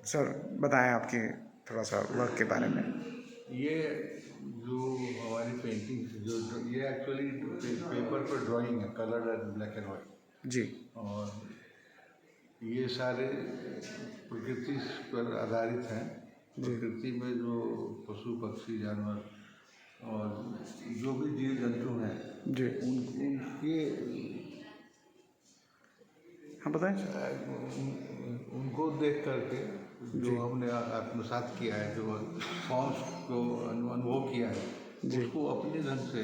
Sir बताएं आपकी थोड़ा सा वर्क के बारे में। ये जो हमारी पेंटिंग जो ये एक्चुअली पेपर पर ड्राइंग है, colour and black and white. जी। और ये सारे प्रकृति पर आधारित हैं। प्रकृति में जो पशु पक्षी जानवर और जो भी जीव जंतु हैं जी। उनके हाँ बताएं। उनको देख करके जो हमने आत्मसात किया है, जो फॉर्म्स को अनुभव किया है, उसको अपने ढंग से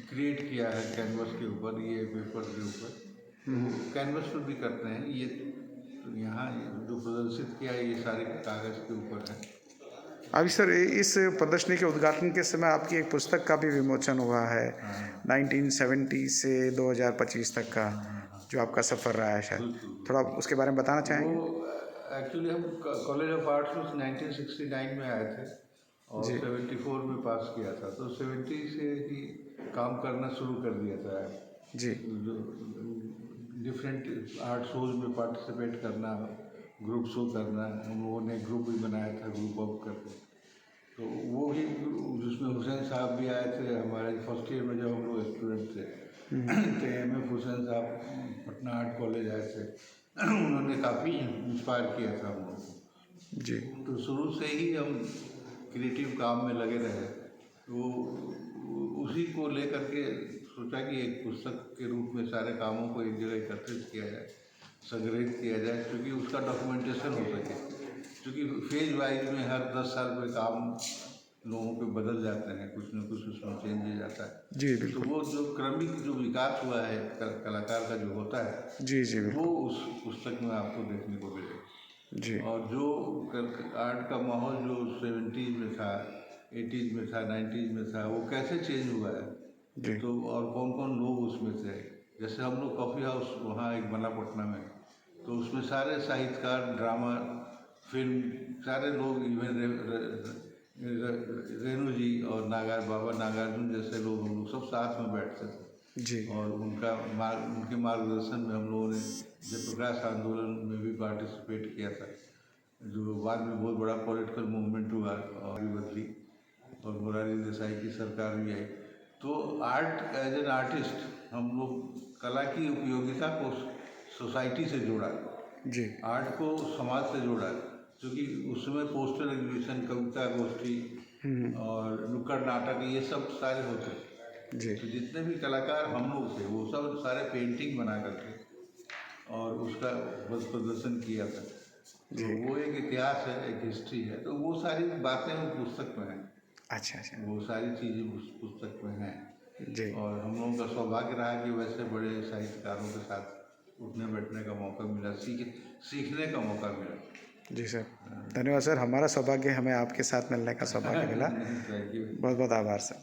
क्रिएट किया है कैनवस के ऊपर, ये पेपर के ऊपर। तो कैनवस पर भी करते हैं ये। तो यहाँ जो प्रदर्शित किया है ये सारे कागज़ के ऊपर है। अभी सर इस प्रदर्शनी के उद्घाटन के समय आपकी एक पुस्तक का भी विमोचन हुआ है। 1970 से 2025 तक का जो आपका सफ़र रहा है, शायद थोड़ा उसके बारे में बताना चाहेंगे। वो एक्चुअली हम कॉलेज ऑफ आर्ट्स में 1969 में आए थे और 74 में पास किया था। तो 70 से ही काम करना शुरू कर दिया था जी। जो डिफरेंट आर्ट शोज में पार्टिसिपेट करना, ग्रुप शो करना। हम लोगों ने ग्रुप भी बनाया था, ग्रुप अप करके। तो वो भी जिसमें हुसैन साहब भी आए थे हमारे फर्स्ट ईयर में जब हम लोग स्टूडेंट थे। तो M.F. हुसैन साहब पटना आर्ट कॉलेज आए थे। उन्होंने काफ़ी इंस्पायर किया था हम लोग को। जी। तो शुरू से ही हम क्रिएटिव काम में लगे रहे। तो उसी को लेकर के सोचा कि एक पुस्तक के रूप में सारे कामों को एक जगह एकत्रित किया जाए, संग्रहित किया जाए, क्योंकि उसका डॉक्यूमेंटेशन हो सके। क्योंकि फेज वाइज में हर 10 साल में काम लोगों के बदल जाते हैं, कुछ न कुछ उसमें चेंज हो जाता है। जी तो बिल्कुल। वो जो क्रमिक जो विकास हुआ है कलाकार का जो होता है, जी जी वो बिल्कुल। उस पुस्तक में आपको देखने को मिलेगा। जी। और जो आर्ट का माहौल जो 70s में था, 80s में था, 90s में था, वो कैसे चेंज हुआ है। जी। तो और कौन कौन लोग उसमें थे। जैसे हम लोग कॉफ़ी हाउस वहाँ एक बना पटना में, तो उसमें सारे साहित्यकार, ड्रामा, फिल्म, सारे लोग, इवन रेणु जी और बाबा नागार्जुन जैसे लोग, हम लोग सब साथ में बैठते थे। जी। और उनके मार्गदर्शन में हम लोगों ने जयप्रकाश आंदोलन में भी पार्टिसिपेट किया था, जो बाद में बहुत बड़ा पॉलिटिकल मूवमेंट हुआ और भी बदली और मोरारजी देसाई की सरकार भी आई। तो आर्ट एज एन आर्टिस्ट हम लोग कला की उपयोगिता को सोसाइटी से जोड़ा, जी। आर्ट को समाज से जोड़ा, क्योंकि उसमें पोस्टर एग्जीबिशन, कविता गोष्ठी और नुक्कड़ नाटक ये सब सारे होते। जी। तो जितने भी कलाकार हम लोग थे वो सब सारे पेंटिंग बना करके और उसका बस प्रदर्शन किया था। तो वो एक इतिहास है, एक हिस्ट्री है। तो वो सारी बातें उस पुस्तक में हैं। अच्छा अच्छा। वो सारी चीज़ें उस पुस्तक में हैं। जी। और हम लोगों का सौभाग्य रहा कि वैसे बड़े साहित्यकारों के साथ उठने बैठने का मौका मिला, सीखने का मौका मिला। जी सर, धन्यवाद सर। हमारा सौभाग्य हमें आपके साथ मिलने का सौभाग्य मिला। Thank you. बहुत बहुत आभार सर।